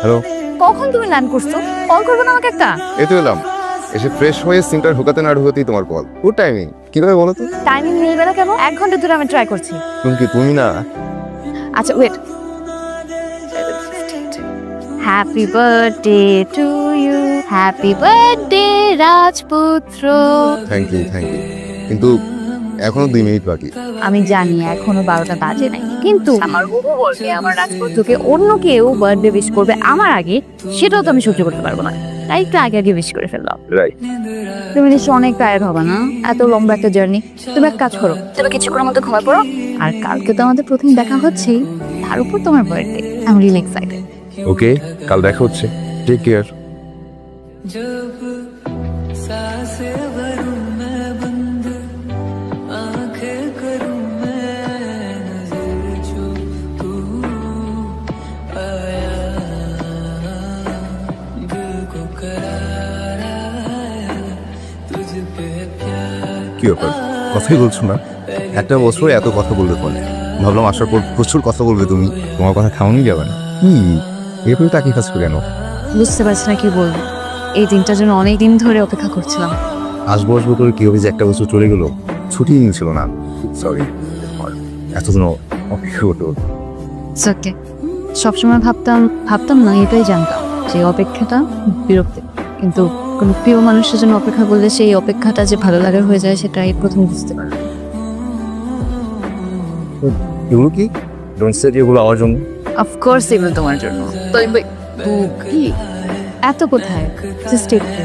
Hello, কখন তুমি land করছো? কল করবো না আমাকে একটা? এই তো এলাম। এসে ফ্রেশ হয়ে সিমটার ঢোকাতে না ঢোকাতেই তোমার কল। Good timing. কিভাবে বলো তো? টাইমিং মিলবে না কেন? 1 ঘন্টা ধরে আমি ট্রাই করছি। তুমি না। আচ্ছা wait. Happy birthday to you, happy birthday রাজপুত্র। Thank you. কিন্তু এখনো 2 মিনিট বাকি। আমি জানি এখনো 12টা বাজে নাই, কিন্তু আমার হবু বলবে আমার রাজপুত্রকে অন্য কেউ বার্থডে উইশ করবে আমার আগে, সেটাও তো আমি সহ্য করতে পারবো না। তাই একটু আগে আগে উইশ করে ফেললাম। রাইট। তুমি নিশ্চয় অনেক টায়ার্ড হবে না, এত লম্বা একটা জার্নি। তুমি এক কাজ করো, তুমি কিছুক্ষণের মধ্যে ঘুমায় পড়ো। আর কালকে তো আমাদের প্রথম দেখা হচ্ছেই, তার উপর তোমার birthday. I am really excited. Okay, কাল দেখা হচ্ছে। Take care. কি ব্যাপার, কথাই বলছো না? একটা বছরে এত কথা বলবে ফোনে, ভাবলাম আসার পর প্রচুর কথা বলবে তুমি। তোমার কথা খাওয়ানি যাবে না কি? এরপরে তাকিয়ে কাজ করে কেন? বুঝতে পারছি না কি বলবো। এই দিনটার জন্য অনেক দিন ধরে অপেক্ষা করছিলাম। আসবো করে কি হবে যে একটা বছর চলে গেল, ছুটি ছিল না। সরি, এতদিন অপেক্ষা করতে হতো। ওকে, সবসময় ভাবতাম না, এটাই জানতাম যে অপেক্ষাটা বিরক্তি, কিন্তু কোনো প্রিয় মানুষের জন্য অপেক্ষা করলে সেই অপেক্ষাটা যে ভালো লাগার হয়ে যায়, সেটা এই প্রথম বুঝতে পারলাম। এগুলো কি? ডোন্ট সে এগুলো আমার জন্য। অফকোর্স এগুলো তোমার জন্য। তো কি এত কোথায়? জাস্ট একটু।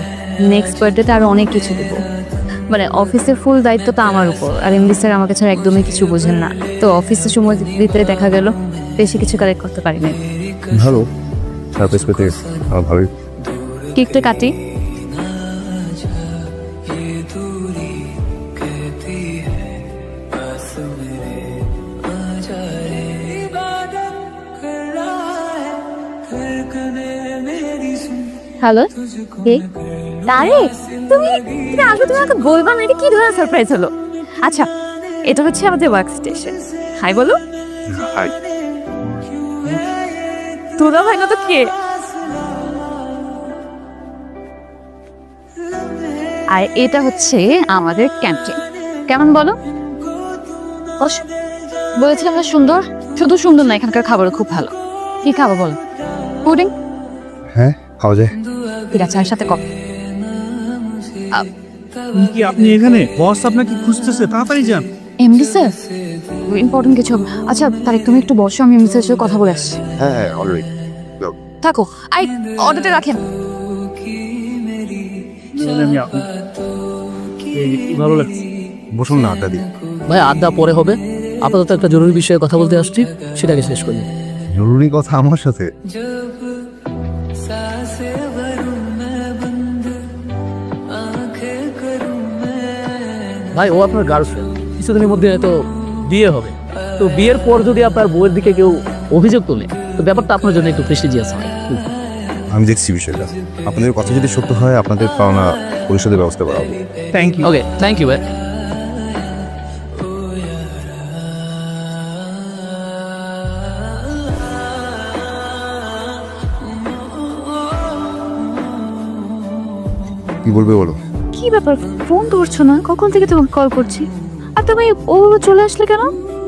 নেক্সট বার্থডেতে আরো অনেক কিছু দেবো। মানে অফিসের ফুল দায়িত্বটা আমার উপর, আর এমডি স্যার আমাকে ছাড়া একদমই কিছু বোঝেন না। তো অফিসে সময় দিতে দেখা গেল বেশি কিছু কালেক্ট করতে পারিনি। ভালো, সারপ্রাইজ পেতে আমার ভালোই। কেকটা কাটি। হ্যালো, কে? তারেক, তুমি আসলে তুমি আমাকে বলবা না এটা কি ধরনের সারপ্রাইজ হলো? আচ্ছা, এটা হচ্ছে আমাদের ওয়ার্ক স্টেশন। হাই বলো। হাই। তোরা ভাই না তো কে? আর এটা হচ্ছে আমাদের ক্যান্টিন। কেমন বলো? বলেছিলাম না সুন্দর? শুধু সুন্দর না, এখানকার খাবারও খুব ভালো। কি খাবো বলো? পুডিং? হ্যাঁ, খাওয়া যায়। ঠিক আছে, আর সাথে কফি। কি আপনি এখানে? বস আপনাকে খুঁজতেছে, তাড়াতাড়ি যান। এমডি স্যার, ইম্পর্টেন্ট কিছু। আচ্ছা তারেক, তুমি একটু বসো, আমি এমডি স্যারের সাথে কথা বলে আসছি। হ্যাঁ, অলরেডি। থাকো, আই অর্ডারটা রাখেন। ভালো লাগছে। বসুন না, আড্ডা দিই। ভাই আড্ডা পরে হবে, আপাতত একটা জরুরি বিষয়ে কথা বলতে আসছি, সেটাকে শেষ করি। জরুরি কথা আমার সাথে? ভাই ও আপনার গার্লফ্রেন্ড, কিছুদিনের মধ্যে হয়তো বিয়ে হবে। তো বিয়ের পর যদি আপনার বউয়ের দিকে কেউ অভিযোগ তোলে, তো ব্যাপারটা আপনার জন্য একটু প্রেস্টিজিয়াস হয়। আমি দেখছি বিষয়টা। আপনাদের কথা যদি সত্য হয়, আপনাদের পাওনা পরিশোধের ব্যবস্থা করা হবে। Thank you. Okay, thank you ভাই। কি বলবে বলো? কি ব্যাপার, ফোন ধরছো না? কখন থেকে তোমাকে কল করছি। আর তুমি ওভাবে চলে আসলে কেন?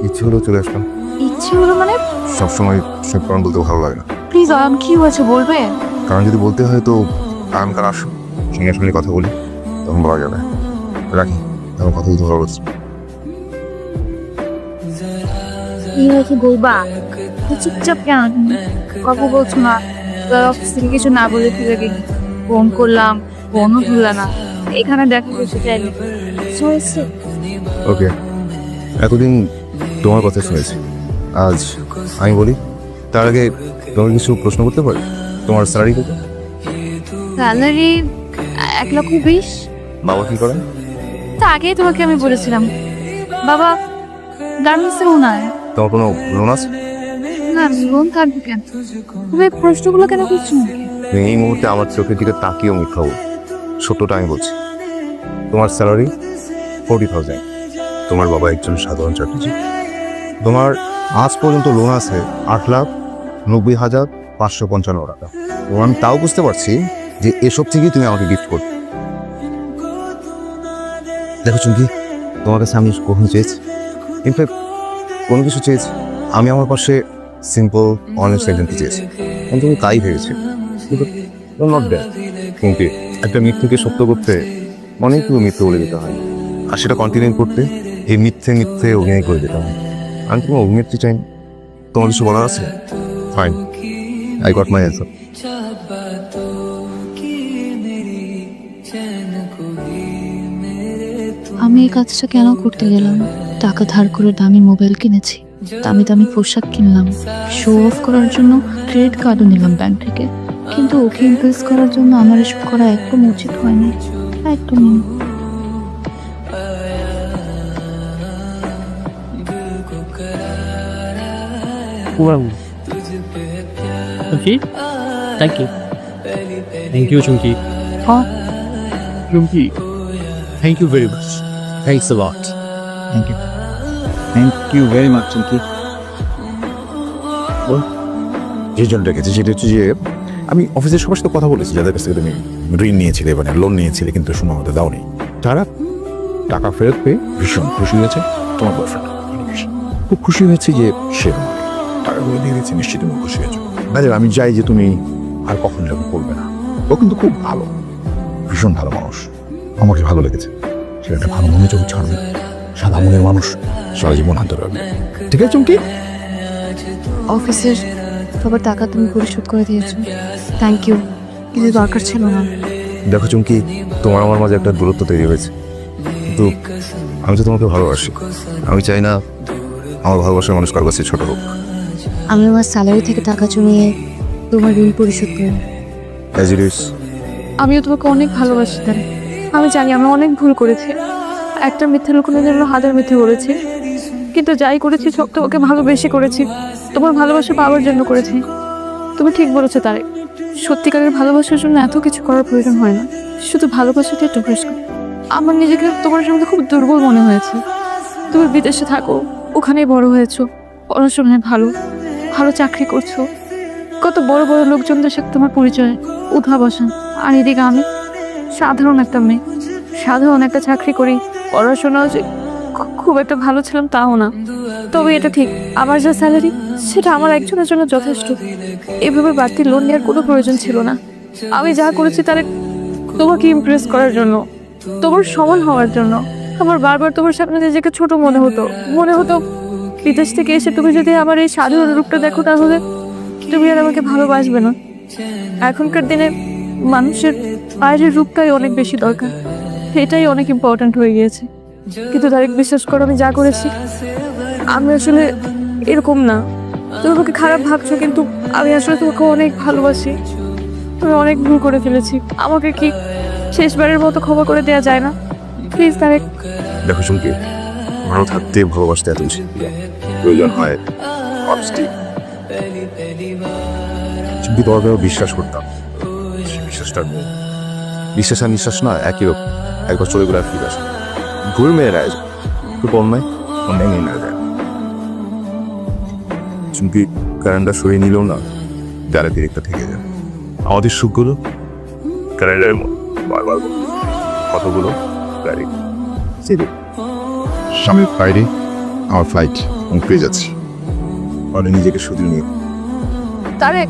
ইচ্ছে হলো চলে আসলাম। ইচ্ছে হলো মানে? সবসময় সব কারণ বলতে ভালো লাগে না। প্লিজ আয়ান, কি হয়েছে বলবে? কারণ যদি বলতে হয় তো আগামীকাল আসো, সঙ্গে সঙ্গে কথা বলি, তখন বলা যাবে। রাখি, তখন কথা বলতে ভালো লাগছে। কি হয়েছে বলবা? চুপচাপ কেন কথা বলছো না? অফিস থেকে কিছু না বলে ফিরে ফোন করলাম, ফোনও ধরলা না। এখানে দেখা করতে চাইলে ওকে, এতদিন তোমার কথা শুনেছি, আজ আমি বলি। তার আগে তোমার কিছু প্রশ্ন করতে পারি? তোমার স্যালারি কত? স্যালারি 1,20,000। বাবা কি করেন? তা আগেই তোমাকে আমি বলেছিলাম, বাবা গার্মেন্টসের ওনার। তোমার কোনো লোন আছে? না, লোন থাকবে কেন? তুমি প্রশ্নগুলো কেন করছো? তুমি এই মুহূর্তে আমার চোখের দিকে তাকিয়েও মিথ্যা বল। সত্যটা আমি বলছি। তোমার স্যালারি 40,000। তোমার বাবা একজন সাধারণ চাকরিজীবী। তোমার আজ পর্যন্ত লোন আছে 8,90,000 555 টাকা। এবং আমি তাও বুঝতে পারছি যে এসব থেকেই তুমি আমাকে গিফট করবে। দেখো চুমকি, তোমার কাছে আমি কখন চেয়েছি, ইনফ্যাক্ট কোনো কিছু চেয়েছি, আমি আমার পাশে সিম্পল অনেস্ট একজনকে চেয়েছি, আমি তুমি তাই ভেবেছি। কিন্তু নট দ্যাট চুমকি, একটা মিথ্যেকে সত্য করতে অনেকগুলো মিথ্যে বলে দিতে হয়, আর সেটা কন্টিনিউ করতে এই মিথ্যে অভিনয় করে দিতে হয়। আমি তোমার অভিনেত্রী চাই। তোমার কিছু বলার আছে? Fine, I got my answer. আমি এই কাজটা কেন করতে গেলাম? টাকা ধার করে দামি মোবাইল কিনেছি, দামি দামি পোশাক কিনলাম, শো অফ করার জন্য ক্রেডিট কার্ডও নিলাম ব্যাংক থেকে। কিন্তু ওকে ইমপ্রেস করার জন্য আমার এসব করা একদম উচিত হয়নি, একদমই না। Chumki, thank you. Thank you Chumki. হ্যাঁ Chumki, thank you very much. Thanks a lot. Thank you very much Chumki. যে জন্য রেখেছি সেটা হচ্ছে যে আমি অফিসের সবার সাথে কথা বলেছি যাদের কাছ থেকে তুমি ঋণ নিয়েছিলে, মানে লোন নিয়েছিলে কিন্তু সময় মতো দাওনি, তারা টাকা ফেরত পেয়ে ভীষণ খুশি হয়েছে। তোমার বয়ফ্রেন্ড খুব খুশি হয়েছে যে সে তোমাকে টাকাগুলো দিয়ে দিয়েছে, নিশ্চিত তুমি খুশি হয়েছো। তাহলে আমি চাই যে তুমি আর কখন এরকম করবে না। ও কিন্তু খুব ভালো, ভীষণ ভালো মানুষ, আমাকে ভালো লেগেছে। সে একটা ভালো মনে চোখ ছাড়বে, সাদা মনের মানুষ সারা জীবন আনতে পারবে। ঠিক আছে চুমকি? অফিসের সবার টাকা তুমি পরিশোধ করে দিয়েছো, থ্যাংক ইউ, কিন্তু দরকার ছিল না। দেখো চুমকি, তোমার আমার মাঝে একটা দূরত্ব তৈরি হয়েছে, কিন্তু আমি তো তোমাকে ভালোবাসি। আমি চাই না আমার ভালোবাসার মানুষ কারো কাছে ছোট হোক। আমি আমার স্যালারি থেকে টাকা জমিয়ে তোমার ঋণ পরিশোধ করি। As it is. আমিও তোমাকে অনেক ভালোবাসি তাই। আমি জানি আমি অনেক ভুল করেছি, একটা মিথ্যে লুকানোর জন্য হাজার মিথ্যে বলেছি, কিন্তু যাই করেছি সব তোমাকে ভালোবেসে করেছি, তোমার ভালোবাসা পাওয়ার জন্য করেছি। তুমি ঠিক বলেছো তারেক, সত্যিকারের ভালোবাসার জন্য এত কিছু করার প্রয়োজন হয় না, শুধু ভালোবাসাতে একটু প্রকাশ করো। আমার নিজেকে তোমার সঙ্গে খুব দুর্বল মনে হয়েছে। তুমি বিদেশে থাকো, ওখানেই বড় হয়েছো, পড়াশোনায় ভালো ভালো চাকরি করছো, কত বড় বড় লোকজনদের সাথে তোমার পরিচয়, উঠা বসা। আর এদিকে আমি সাধারণ একটা মেয়ে, সাধারণ একটা চাকরি করি, পড়াশোনাও যে খুব একটা ভালো ছিলাম তাও না। তবে এটা ঠিক, আমার যা স্যালারি সেটা আমার একজনের জন্য যথেষ্ট। এভাবে বাড়তি লোন নেওয়ার কোনো প্রয়োজন ছিল না। আমি যা করেছি তার তোমাকে ইমপ্রেস করার জন্য, তোমার সমান হওয়ার জন্য। আমার বারবার তোমার সামনে নিজেকে ছোট মনে হতো বিদেশ থেকে এসে তুমি যদি আমার এই সাধারণ রূপটা দেখো তাহলে তুমি আর আমাকে ভালোবাসবে না। এখনকার দিনে মানুষের বাইরের রূপটাই অনেক বেশি দরকার, এটাই অনেক ইম্পর্ট্যান্ট হয়ে গিয়েছে। কিন্তু তারিক বিশ্বাস করো, আমি যা করেছি আমি আসলে এরকম না। তুমি আমাকে খারাপ ভাবছো, কিন্তু আমি আসলে তোমাকে অনেক ভালোবাসি। আমি অনেক ভুল করে ফেলেছি, আমাকে কি শেষবারের মতো ক্ষমা করে দেওয়া যায় না প্লিজ তারেক? দেখো চুমকি, ভালো থাকতে ভালোবাসতে এত বেশি প্রয়োজন হয় অনেস্টি। চুমকি, তোমাকে আমি বিশ্বাস করতাম, সেই বিশ্বাসটা নেই। বিশ্বাস আর নিঃশ্বাস না একই রকম, একবার চলে গেলে আর ফিরে আসে। ভুল মেয়েরা একটু অন্যায় নিয়ে নেওয়া যায়। চুমকি, কারেন্টটা সরিয়ে নিলেও না যারা দিকটা থেকে যায়। আমাদের সুখগুলো কারেন্টের বারবার কতগুলো গাড়ি সামনের ফ্লাইটে আমার ফ্লাইট পেয়ে যাচ্ছি। মানে নিজেকে শুধু নিয়ে তারেক